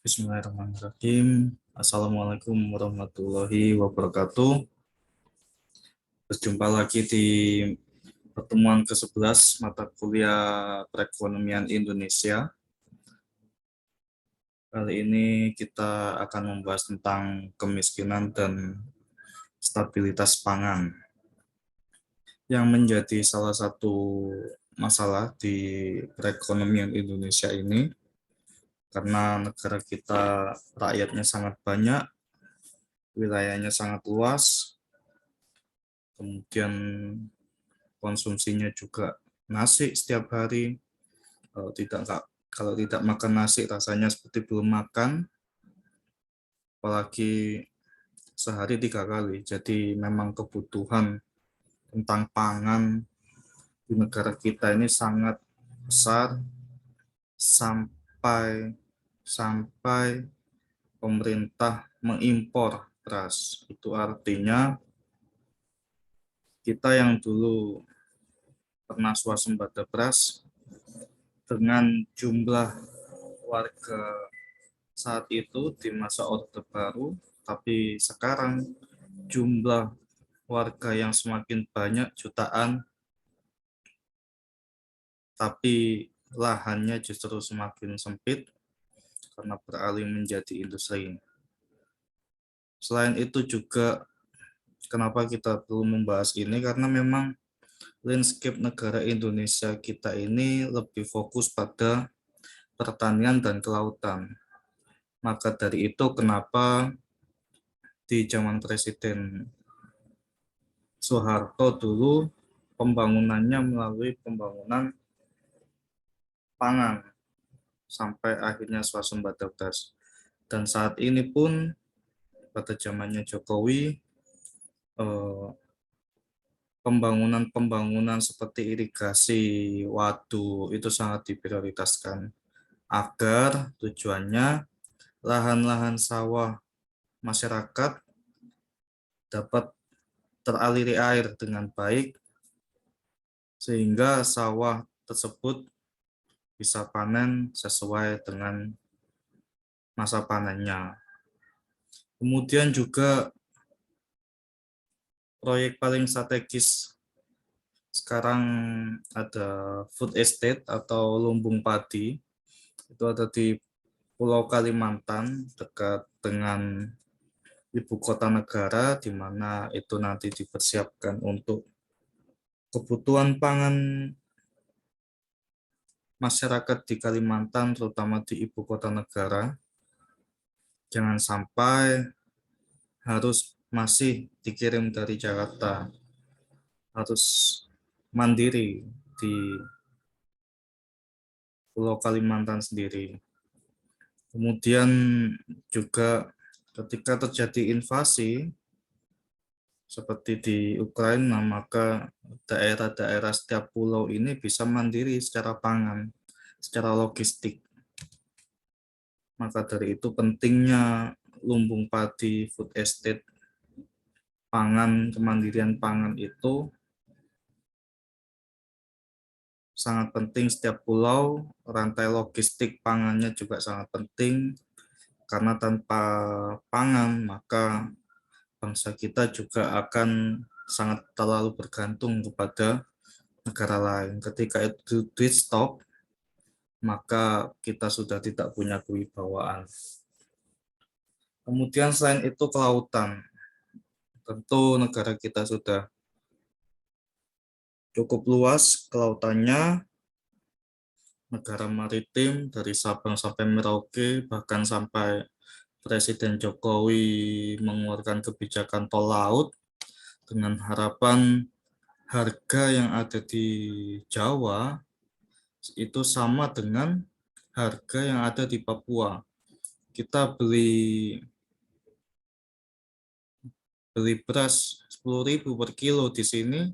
Bismillahirrahmanirrahim. Assalamualaikum warahmatullahi wabarakatuh. Berjumpa lagi di pertemuan ke-11 mata kuliah perekonomian Indonesia. Kali ini kita akan membahas tentang kemiskinan dan stabilitas pangan yang menjadi salah satu masalah di perekonomian Indonesia ini karena negara kita rakyatnya sangat banyak, wilayahnya sangat luas, kemudian konsumsinya juga nasi setiap hari. Kalau tidak makan nasi rasanya seperti belum makan, apalagi sehari 3 kali. Jadi memang kebutuhan tentang pangan di negara kita ini sangat besar sampai sampai pemerintah mengimpor beras. Itu artinya kita yang dulu pernah swasembada beras dengan jumlah warga saat itu di masa Orde Baru, tapi sekarang jumlah warga yang semakin banyak jutaan, tapi lahannya justru semakin sempit karena beralih menjadi industri. Selain itu juga kenapa kita perlu membahas ini, karena memang landscape negara Indonesia kita ini lebih fokus pada pertanian dan kelautan. Maka dari itu kenapa di zaman Presiden Soeharto dulu pembangunannya melalui pembangunan pangan sampai akhirnya swasembada beras. Dan saat ini pun pada zamannya Jokowi pembangunan seperti irigasi waduk itu sangat diprioritaskan agar tujuannya lahan-lahan sawah masyarakat dapat teraliri air dengan baik sehingga sawah tersebut bisa panen sesuai dengan masa panennya. Kemudian juga proyek paling strategis sekarang ada food estate atau lumbung padi. Itu ada di Pulau Kalimantan dekat dengan ibu kota negara, di mana itu nanti dipersiapkan untuk kebutuhan pangan masyarakat di Kalimantan, terutama di ibu kota negara. Jangan sampai harus masih dikirim dari Jakarta, harus mandiri di Pulau Kalimantan sendiri. Kemudian juga ketika terjadi invasi seperti di Ukraina, maka daerah-daerah setiap pulau ini bisa mandiri secara pangan, secara logistik. Maka dari itu pentingnya lumbung padi, food estate, pangan, kemandirian pangan itu sangat penting. Setiap pulau, rantai logistik pangannya juga sangat penting, karena tanpa pangan maka bangsa kita juga akan sangat terlalu bergantung kepada negara lain. Ketika itu di stop, maka kita sudah tidak punya kewibawaan. Kemudian selain itu kelautan. Tentu negara kita sudah cukup luas kelautannya, negara maritim dari Sabang sampai Merauke, bahkan sampai Presiden Jokowi mengeluarkan kebijakan tol laut dengan harapan harga yang ada di Jawa itu sama dengan harga yang ada di Papua. Kita beli beras 10.000 per kilo di sini,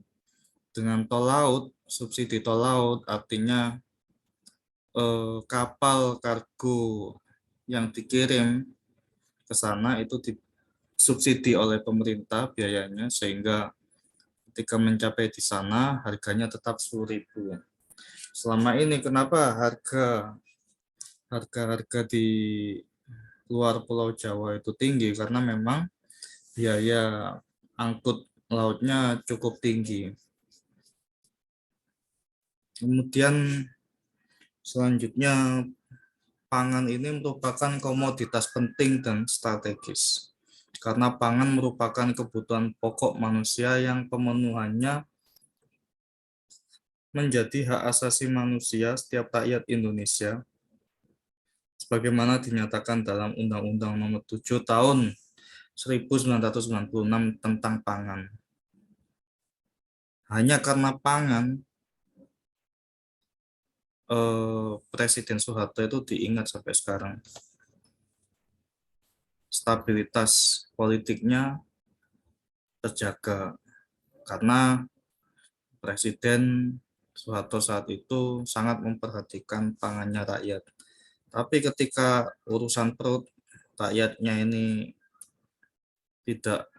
dengan tol laut, subsidi tol laut, artinya kapal kargo yang dikirim ke sana itu disubsidi oleh pemerintah biayanya, sehingga ketika mencapai di sana harganya tetap 10.000. Selama ini kenapa harga di luar Pulau Jawa itu tinggi karena memang biaya angkut lautnya cukup tinggi. Kemudian selanjutnya, pangan ini merupakan komoditas penting dan strategis. Karena pangan merupakan kebutuhan pokok manusia yang pemenuhannya menjadi hak asasi manusia setiap rakyat Indonesia, sebagaimana dinyatakan dalam Undang-Undang Nomor 7 Tahun 1996 tentang pangan. Hanya karena pangan, Presiden Soeharto itu diingat sampai sekarang. Stabilitas politiknya terjaga karena Presiden Soeharto saat itu sangat memperhatikan pangannya rakyat. Tapi ketika urusan perut rakyatnya ini tidak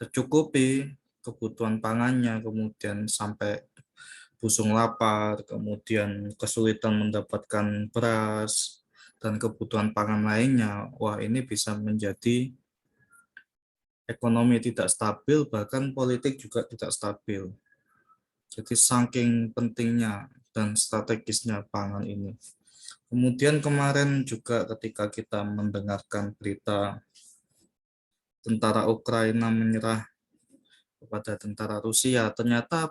tercukupi kebutuhan pangannya, kemudian sampai busung lapar, kemudian kesulitan mendapatkan beras, dan kebutuhan pangan lainnya, wah ini bisa menjadi ekonomi tidak stabil, bahkan politik juga tidak stabil. Jadi saking pentingnya dan strategisnya pangan ini. Kemudian kemarin juga ketika kita mendengarkan berita tentara Ukraina menyerah kepada tentara Rusia, ternyata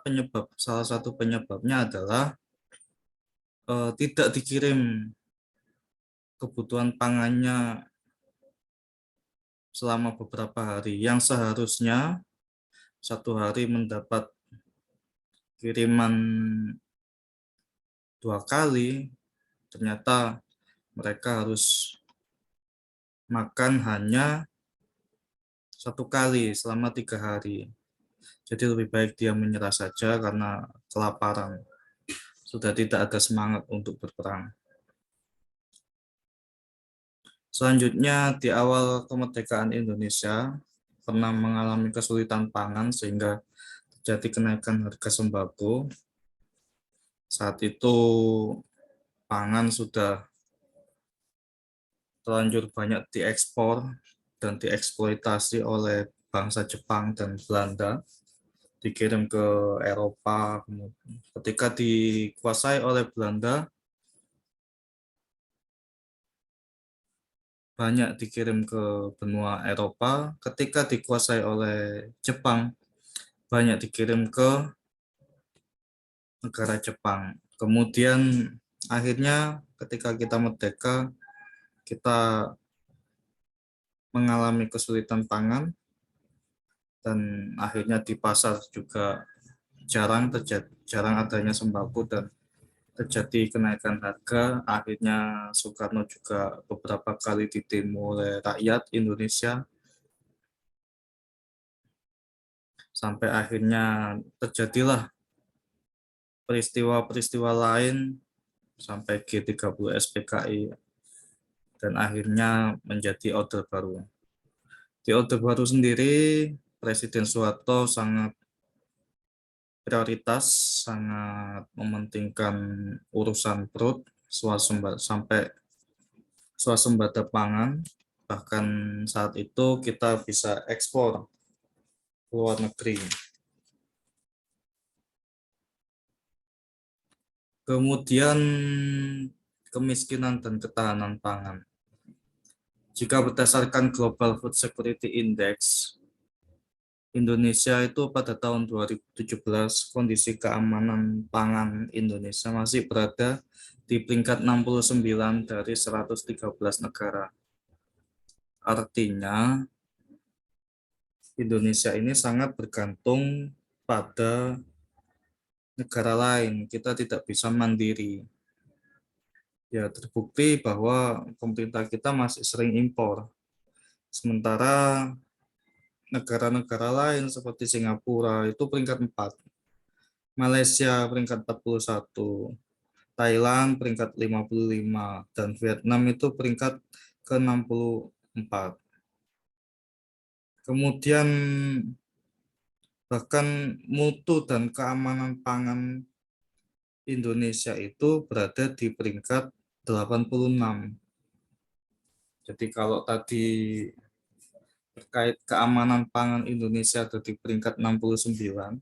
salah satu penyebabnya adalah tidak dikirim kebutuhan pangannya selama beberapa hari, yang seharusnya satu hari mendapat kiriman 2 kali, ternyata mereka harus makan hanya 1 kali selama 3 hari. Jadi lebih baik dia menyerah saja karena kelaparan. Sudah tidak ada semangat untuk berperang. Selanjutnya, di awal kemerdekaan Indonesia pernah mengalami kesulitan pangan sehingga terjadi kenaikan harga sembako. Saat itu pangan sudah terlanjur banyak diekspor dan dieksploitasi oleh bangsa Jepang dan Belanda, dikirim ke Eropa. Ketika dikuasai oleh Belanda, banyak dikirim ke benua Eropa. Ketika dikuasai oleh Jepang, banyak dikirim ke negara Jepang. Kemudian akhirnya ketika kita merdeka, kita mengalami kesulitan pangan, dan akhirnya di pasar juga jarang adanya sembako dan terjadi kenaikan harga. Akhirnya Soekarno juga beberapa kali ditemu oleh rakyat Indonesia, sampai akhirnya terjadilah peristiwa-peristiwa lain sampai G30 SPKI, dan akhirnya menjadi Orde Baru. Di Orde Baru sendiri, Presiden Soeharto sangat prioritas, sangat mementingkan urusan perut, sampai swasembada pangan. Bahkan saat itu kita bisa ekspor ke luar negeri. Kemudian kemiskinan dan ketahanan pangan. Jika berdasarkan Global Food Security Index, Indonesia itu pada tahun 2017, kondisi keamanan pangan Indonesia masih berada di peringkat 69 dari 113 negara. Artinya, Indonesia ini sangat bergantung pada negara lain. Kita tidak bisa mandiri. Ya, terbukti bahwa pemerintah kita masih sering impor. Sementara negara-negara lain seperti Singapura itu peringkat 4, Malaysia peringkat 41, Thailand peringkat 55, dan Vietnam itu peringkat ke-64. Kemudian bahkan mutu dan keamanan pangan Indonesia itu berada di peringkat 86. Jadi kalau tadi terkait keamanan pangan Indonesia ada di peringkat 69,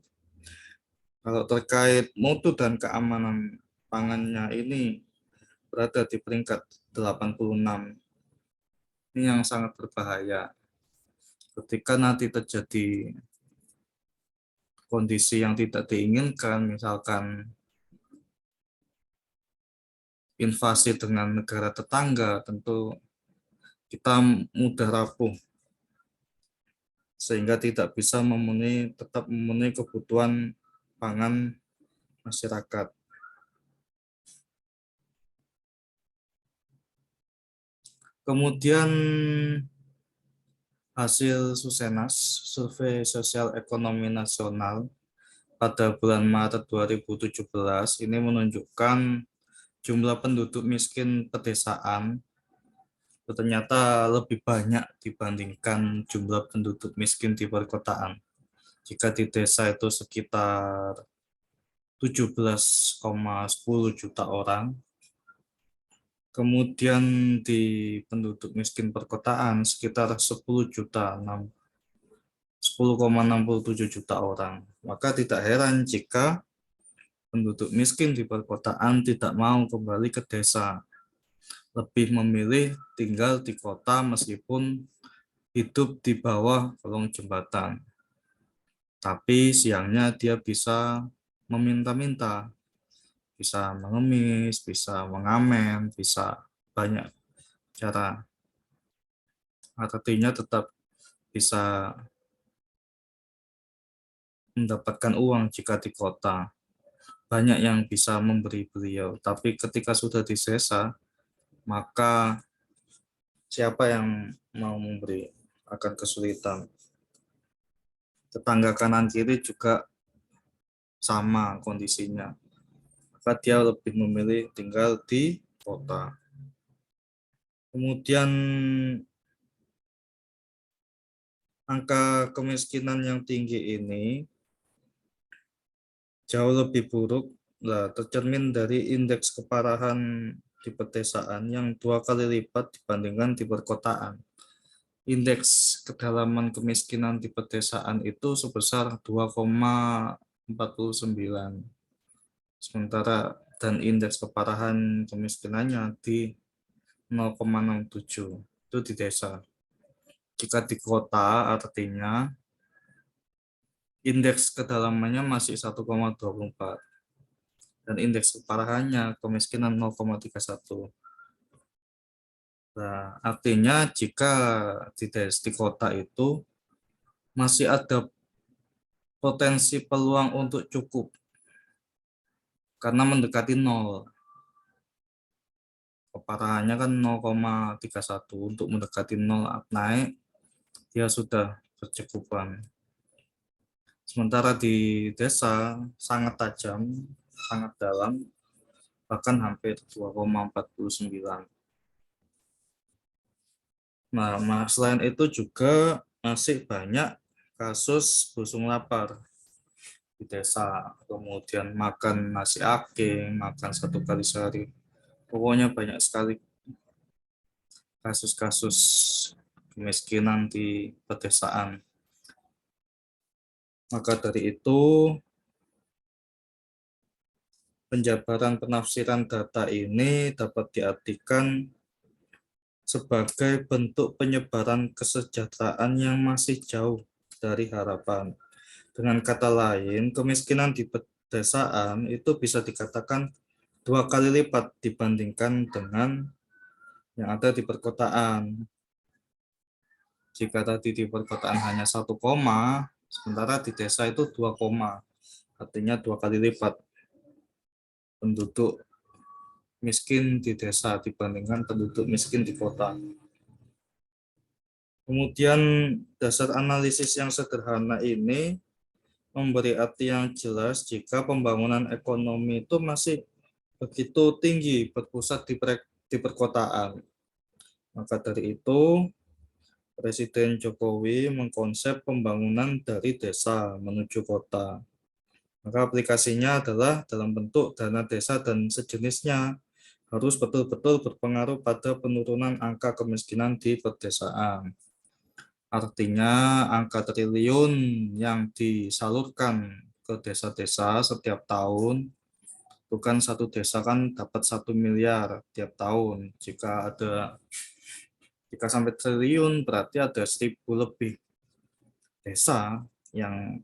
kalau terkait mutu dan keamanan pangannya ini berada di peringkat 86. Ini yang sangat berbahaya. Ketika nanti terjadi kondisi yang tidak diinginkan, misalkan invasi dengan negara tetangga, tentu kita mudah rapuh sehingga tidak bisa tetap memenuhi kebutuhan pangan masyarakat. Kemudian hasil Susenas, Survei Sosial Ekonomi Nasional pada bulan Maret 2017 ini menunjukkan jumlah penduduk miskin pedesaan ternyata lebih banyak dibandingkan jumlah penduduk miskin di perkotaan. Jika di desa itu sekitar 17,10 juta orang, kemudian di penduduk miskin perkotaan sekitar 10,67 juta orang. Maka tidak heran jika penduduk miskin di perkotaan tidak mau kembali ke desa, lebih memilih tinggal di kota meskipun hidup di bawah kolong jembatan. Tapi siangnya dia bisa meminta-minta, bisa mengemis, bisa mengamen, bisa banyak cara. Artinya tetap bisa mendapatkan uang jika di kota. Banyak yang bisa memberi beliau. Tapi ketika sudah di desa, maka siapa yang mau memberi akan kesulitan. Tetangga kanan kiri juga sama kondisinya. Maka dia lebih memilih tinggal di kota. Kemudian angka kemiskinan yang tinggi ini jauh lebih buruk tercermin dari indeks keparahan di pedesaan yang 2 kali lipat dibandingkan di perkotaan. Indeks kedalaman kemiskinan di pedesaan itu sebesar 2,49, sementara dan indeks keparahan kemiskinannya di 0,67, itu di desa. Jika di kota artinya indeks kedalamannya masih 1,24 dan indeks keparahannya kemiskinan 0,31. Nah, artinya jika di kota itu masih ada potensi peluang untuk cukup karena mendekati 0. Keparahannya kan 0,31, untuk mendekati 0 naik dia sudah bercukupan. Sementara di desa sangat tajam, sangat dalam, bahkan hampir 2,49. Nah, selain itu juga masih banyak kasus busung lapar di desa, kemudian makan nasi aking, makan 1 kali sehari. Pokoknya banyak sekali kasus-kasus kemiskinan di pedesaan. Maka dari itu, penjabaran penafsiran data ini dapat diartikan sebagai bentuk penyebaran kesejahteraan yang masih jauh dari harapan. Dengan kata lain, kemiskinan di pedesaan itu bisa dikatakan 2 kali lipat dibandingkan dengan yang ada di perkotaan. Jika tadi di perkotaan hanya 1, sementara di desa itu 2, artinya 2 kali lipat penduduk miskin di desa dibandingkan penduduk miskin di kota. Kemudian dasar analisis yang sederhana ini memberi arti yang jelas jika pembangunan ekonomi itu masih begitu tinggi berpusat di perkotaan. Maka dari itu, Presiden Jokowi mengkonsep pembangunan dari desa menuju kota. Maka aplikasinya adalah dalam bentuk dana desa dan sejenisnya, harus betul-betul berpengaruh pada penurunan angka kemiskinan di pedesaan. Artinya angka triliun yang disalurkan ke desa-desa setiap tahun, itu kan satu desa kan dapat 1 miliar tiap tahun. Jika sampai triliun berarti ada 1.000 lebih desa yang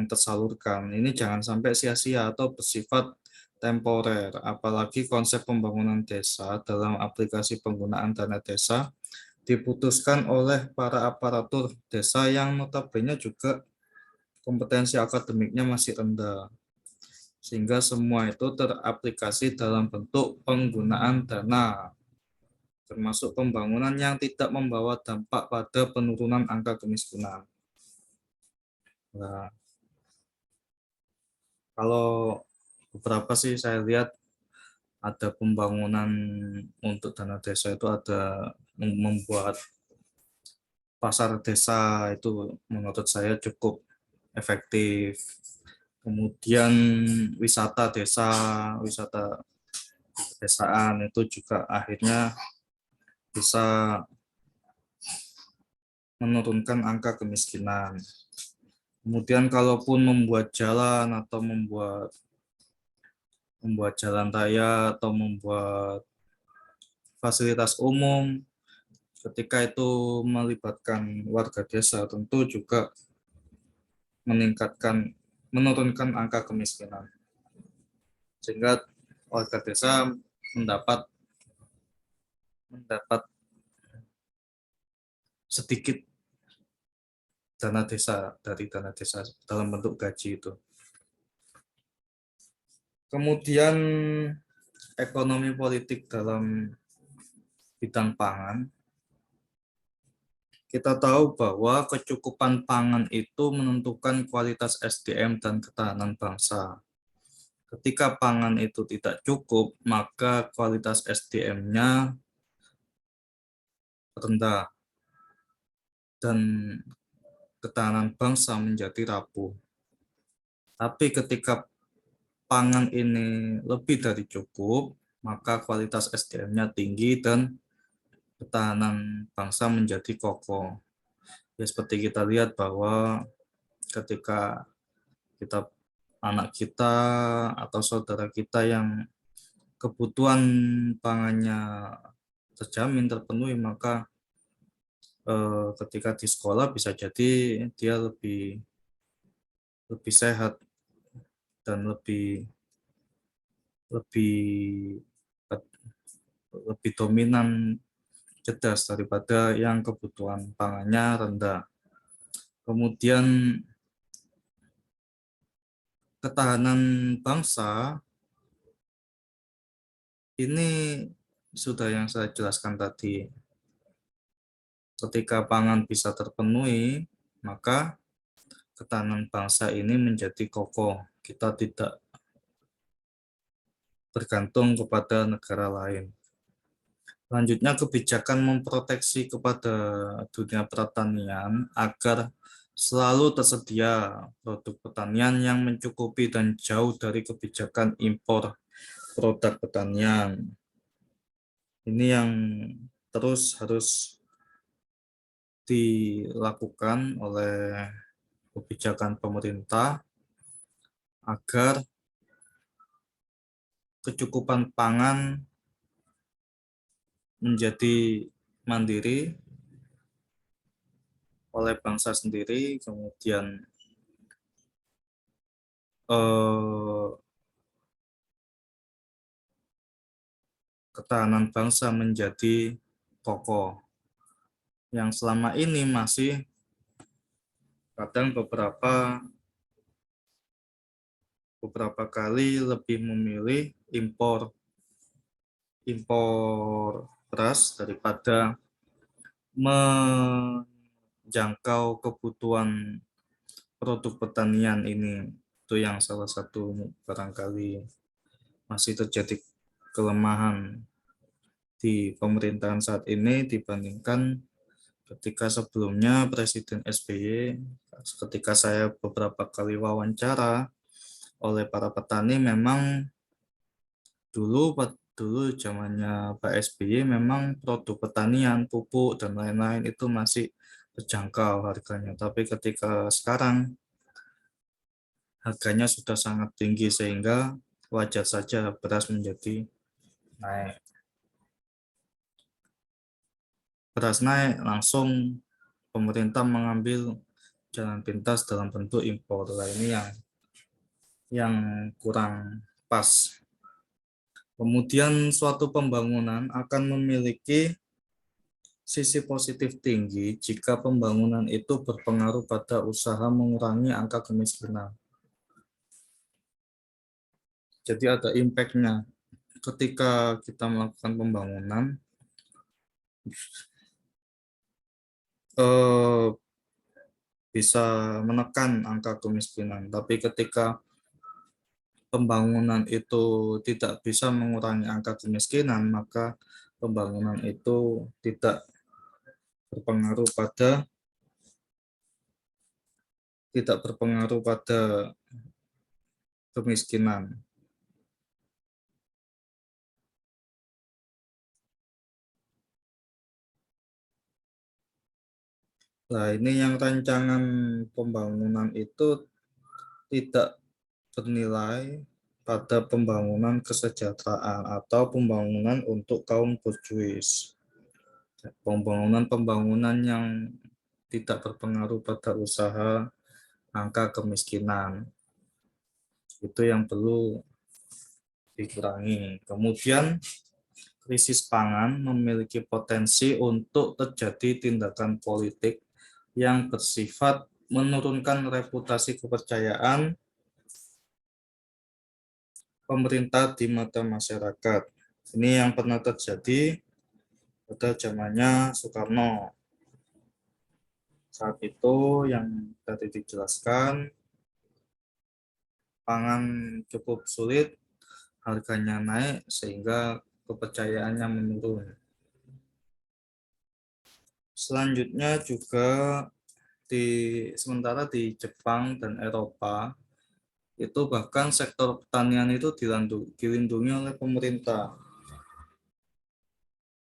tersalurkan. Ini jangan sampai sia-sia atau bersifat temporer. Apalagi konsep pembangunan desa dalam aplikasi penggunaan dana desa diputuskan oleh para aparatur desa yang notabene juga kompetensi akademiknya masih rendah. Sehingga semua itu teraplikasi dalam bentuk penggunaan dana, termasuk pembangunan yang tidak membawa dampak pada penurunan angka kemiskinan. Nah, kalau beberapa sih saya lihat ada pembangunan untuk dana desa itu ada membuat pasar desa itu menurut saya cukup efektif. Kemudian wisata desa, wisata pedesaan itu juga akhirnya bisa menurunkan angka kemiskinan. Kemudian kalaupun membuat jalan atau membuat jalan raya atau membuat fasilitas umum, ketika itu melibatkan warga desa tentu juga menurunkan angka kemiskinan. Sehingga warga desa mendapat mendapat sedikit dana desa dari dana desa dalam bentuk gaji itu. Kemudian ekonomi politik dalam bidang pangan. Kita tahu bahwa kecukupan pangan itu menentukan kualitas SDM dan ketahanan bangsa. Ketika pangan itu tidak cukup, maka kualitas SDM-nya rendah dan ketahanan bangsa menjadi rapuh. Tapi ketika pangan ini lebih dari cukup, maka kualitas SDM-nya tinggi dan ketahanan bangsa menjadi kokoh. Ya, seperti kita lihat bahwa ketika anak kita atau saudara kita yang kebutuhan pangannya terjamin terpenuhi, maka ketika di sekolah bisa jadi dia lebih lebih sehat dan lebih lebih lebih dominan cerdas daripada yang kebutuhan pangannya rendah. Kemudian ketahanan bangsa ini sudah yang saya jelaskan tadi. Ketika pangan bisa terpenuhi, maka ketahanan bangsa ini menjadi kokoh. Kita tidak bergantung kepada negara lain. Selanjutnya, kebijakan memproteksi kepada dunia pertanian agar selalu tersedia produk pertanian yang mencukupi dan jauh dari kebijakan impor produk pertanian. Ini yang terus harus dilakukan oleh kebijakan pemerintah agar kecukupan pangan menjadi mandiri oleh bangsa sendiri, kemudian ketahanan bangsa menjadi kokoh. Yang selama ini masih kadang beberapa kali lebih memilih impor beras daripada menjangkau kebutuhan produk pertanian ini. Itu yang salah satu barangkali masih terjadi kelemahan di pemerintahan saat ini dibandingkan ketika sebelumnya Presiden SBY. Ketika saya beberapa kali wawancara oleh para petani, memang Dulu zamannya Pak SBY memang produk pertanian, pupuk dan lain-lain itu masih terjangkau harganya. Tapi ketika sekarang harganya sudah sangat tinggi sehingga wajar saja beras menjadi naik. Beras naik langsung pemerintah mengambil jalan pintas dalam bentuk impor. Nah, ini yang kurang pas. Kemudian suatu pembangunan akan memiliki sisi positif tinggi jika pembangunan itu berpengaruh pada usaha mengurangi angka kemiskinan. Jadi ada impact-nya. Ketika kita melakukan pembangunan, bisa menekan angka kemiskinan. Tapi ketika pembangunan itu tidak bisa mengurangi angka kemiskinan, maka pembangunan itu tidak berpengaruh pada kemiskinan. Nah, ini yang rancangan pembangunan itu tidak bernilai pada pembangunan kesejahteraan atau pembangunan untuk kaum berjuis. Pembangunan yang tidak berpengaruh pada usaha angka kemiskinan. Itu yang perlu dikurangi. Kemudian krisis pangan memiliki potensi untuk terjadi tindakan politik yang bersifat menurunkan reputasi kepercayaan pemerintah di mata masyarakat. Ini yang pernah terjadi pada zamannya Soekarno. Saat itu yang tadi dijelaskan, pangan cukup sulit, harganya naik sehingga kepercayaannya menurun. Selanjutnya juga sementara di Jepang dan Eropa itu bahkan sektor pertanian itu dilindungi oleh pemerintah.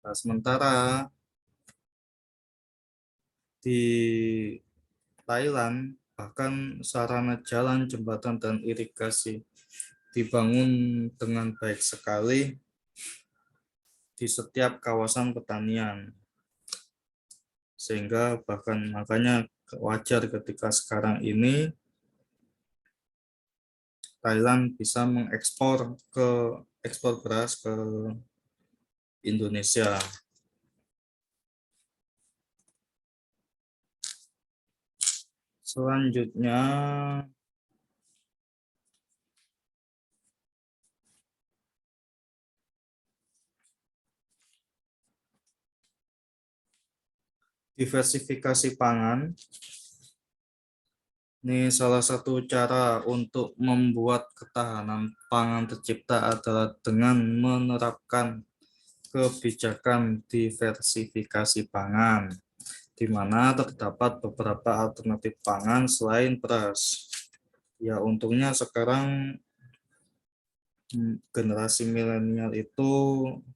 Nah, sementara di Thailand bahkan sarana jalan, jembatan dan irigasi dibangun dengan baik sekali di setiap kawasan pertanian. Sehingga bahkan makanya wajar ketika sekarang ini Thailand bisa ekspor beras ke Indonesia. Selanjutnya diversifikasi pangan. Ini salah satu cara untuk membuat ketahanan pangan tercipta adalah dengan menerapkan kebijakan diversifikasi pangan, di mana terdapat beberapa alternatif pangan selain beras. Ya, untungnya sekarang generasi milenial itu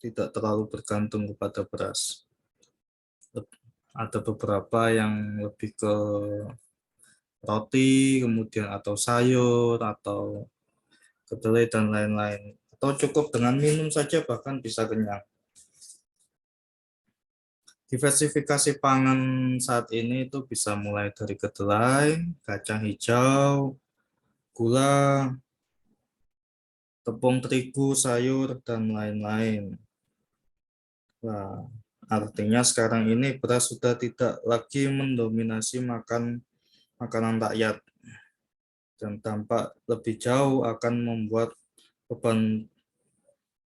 tidak terlalu bergantung kepada beras. Ada beberapa yang lebih ke roti, kemudian atau sayur, atau kedelai, dan lain-lain. Atau cukup dengan minum saja bahkan bisa kenyang. Diversifikasi pangan saat ini itu bisa mulai dari kedelai, kacang hijau, gula, tepung terigu, sayur, dan lain-lain. Nah, artinya sekarang ini beras sudah tidak lagi mendominasi makanan rakyat dan tampak lebih jauh akan membuat beban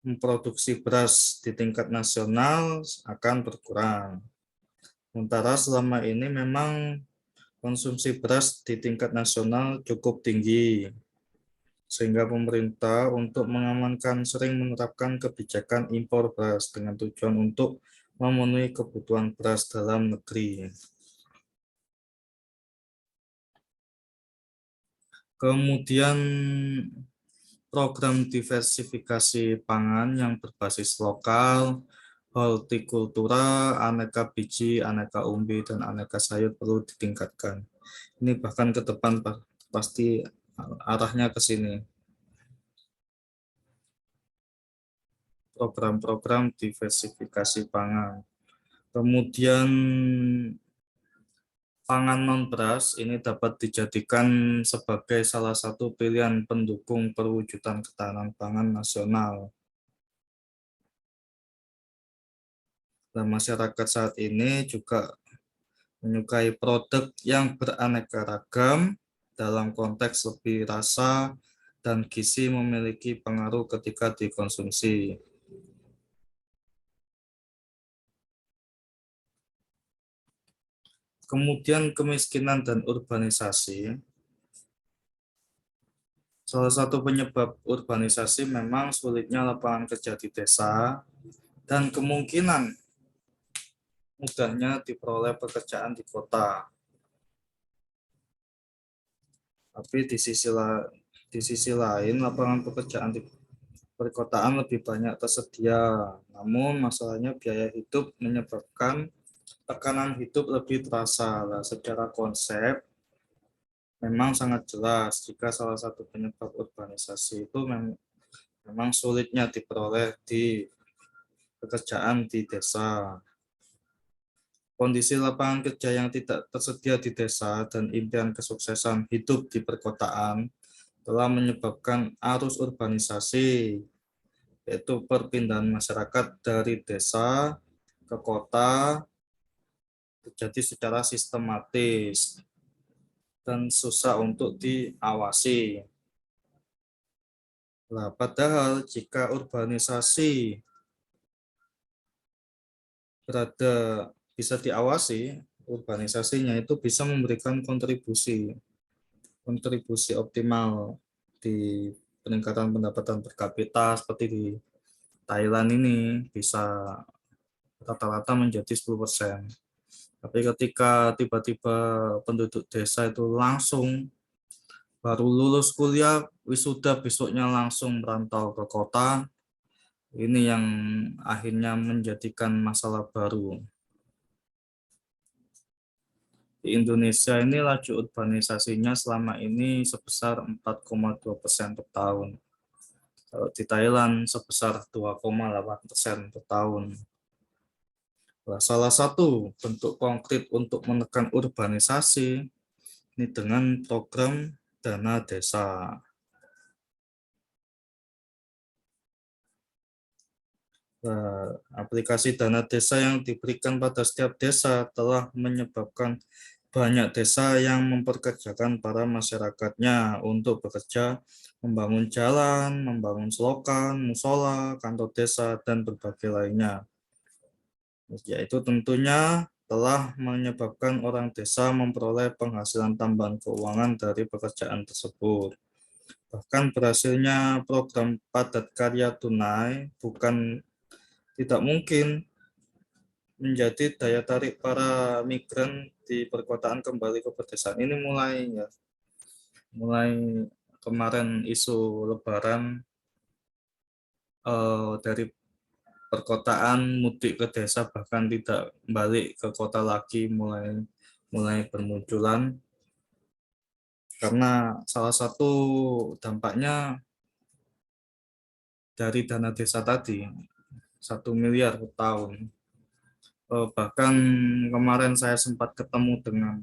memproduksi beras di tingkat nasional akan berkurang. Sementara selama ini memang konsumsi beras di tingkat nasional cukup tinggi, sehingga pemerintah untuk mengamankan sering menerapkan kebijakan impor beras dengan tujuan untuk memenuhi kebutuhan beras dalam negeri. Kemudian program diversifikasi pangan yang berbasis lokal, hortikultura, aneka biji, aneka umbi, dan aneka sayur perlu ditingkatkan. Ini bahkan ke depan pasti arahnya ke sini. Program-program diversifikasi pangan. Kemudian pangan non-beras ini dapat dijadikan sebagai salah satu pilihan pendukung perwujudan ketahanan pangan nasional. Dan masyarakat saat ini juga menyukai produk yang beraneka ragam dalam konteks lebih rasa dan gizi memiliki pengaruh ketika dikonsumsi. Kemudian kemiskinan dan urbanisasi. Salah satu penyebab urbanisasi memang sulitnya lapangan kerja di desa dan kemungkinan mudahnya diperoleh pekerjaan di kota. Tapi di sisi lain lapangan pekerjaan di perkotaan lebih banyak tersedia. Namun masalahnya biaya hidup menyebabkan tekanan hidup lebih terasa. Nah, secara konsep memang sangat jelas jika salah satu penyebab urbanisasi itu memang sulitnya diperoleh di pekerjaan di desa. Kondisi lapangan kerja yang tidak tersedia di desa dan impian kesuksesan hidup di perkotaan telah menyebabkan arus urbanisasi, yaitu perpindahan masyarakat dari desa ke kota terjadi secara sistematis dan susah untuk diawasi. Nah, padahal jika urbanisasi bisa diawasi, urbanisasinya itu bisa memberikan kontribusi optimal di peningkatan pendapatan per kapita seperti di Thailand ini bisa rata-rata menjadi 10%. Tapi ketika tiba-tiba penduduk desa itu langsung baru lulus kuliah, wisuda besoknya langsung merantau ke kota, ini yang akhirnya menjadikan masalah baru. Di Indonesia ini laju urbanisasinya selama ini sebesar 4,2% per tahun. Kalau di Thailand sebesar 2,8% per tahun. Nah, salah satu bentuk konkret untuk menekan urbanisasi ini dengan program dana desa. Nah, aplikasi dana desa yang diberikan pada setiap desa telah menyebabkan banyak desa yang memperkerjakan para masyarakatnya untuk bekerja, membangun jalan, membangun selokan, musola, kantor desa, dan berbagai lainnya. Yaitu tentunya telah menyebabkan orang desa memperoleh penghasilan tambahan keuangan dari pekerjaan tersebut. Bahkan berhasilnya program padat karya tunai bukan tidak mungkin menjadi daya tarik para migran di perkotaan kembali ke pedesaan. Ini mulai kemarin isu Lebaran dari perkotaan mudik ke desa bahkan tidak balik ke kota lagi mulai bermunculan karena salah satu dampaknya dari dana desa tadi 1 miliar per tahun. Bahkan kemarin saya sempat ketemu dengan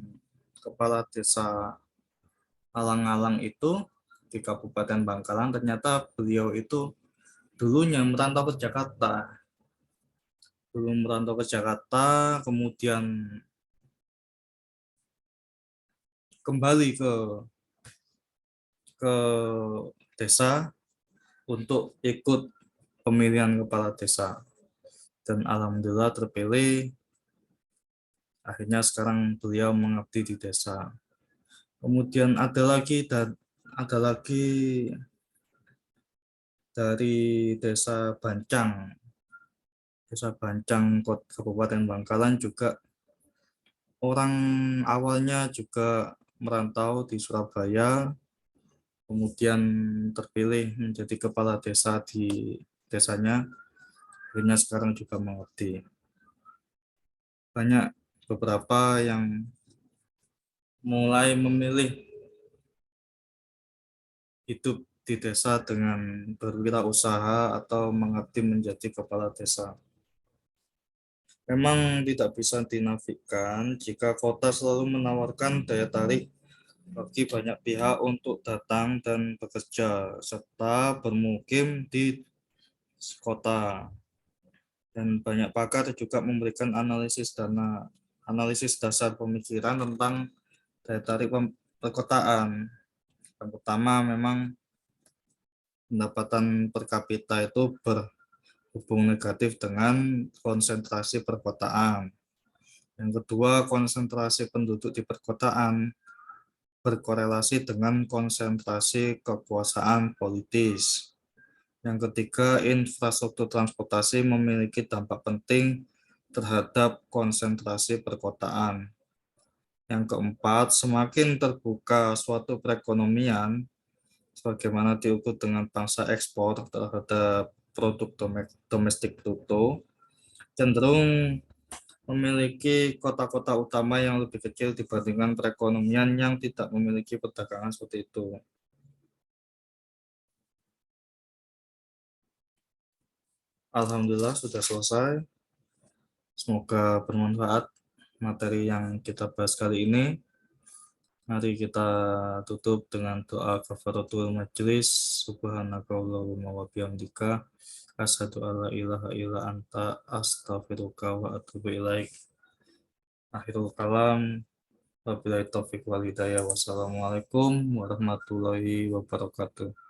kepala desa Alang-alang itu di Kabupaten Bangkalan, ternyata beliau itu dulunya merantau ke Jakarta. Belum merantau ke Jakarta, kemudian kembali ke desa untuk ikut pemilihan kepala desa. Dan alhamdulillah terpilih, akhirnya sekarang beliau mengabdi di desa. Kemudian ada lagi dari desa Bancang. Desa Bancang Kabupaten Bangkalan juga orang awalnya juga merantau di Surabaya, kemudian terpilih menjadi kepala desa di desanya, akhirnya sekarang juga mengerti. Banyak beberapa yang mulai memilih hidup di desa dengan berwirausaha atau mengerti menjadi kepala desa. Memang tidak bisa dinafikan jika kota selalu menawarkan daya tarik bagi banyak pihak untuk datang dan bekerja serta bermukim di kota. Dan banyak pakar juga memberikan analisis dasar pemikiran tentang daya tarik perkotaan. Yang pertama, memang pendapatan per kapita itu berhubung negatif dengan konsentrasi perkotaan. Yang kedua, konsentrasi penduduk di perkotaan berkorelasi dengan konsentrasi kekuasaan politis. Yang ketiga, infrastruktur transportasi memiliki dampak penting terhadap konsentrasi perkotaan. Yang keempat, semakin terbuka suatu perekonomian, sebagaimana diukur dengan pangsa ekspor terhadap produk domestik bruto, cenderung memiliki kota-kota utama yang lebih kecil dibandingkan perekonomian yang tidak memiliki perdagangan seperti itu. Alhamdulillah sudah selesai. Semoga bermanfaat materi yang kita bahas kali ini. Mari kita tutup dengan doa kafaratul majelis. Subhanakallahumma wa bihamdika asyhadu alla ilaha illa anta astaghfiruka wa atubu ilaik. Akhirul kalam. Wabillahi taufiq wal hidayah. Wassalamualaikum warahmatullahi wabarakatuh.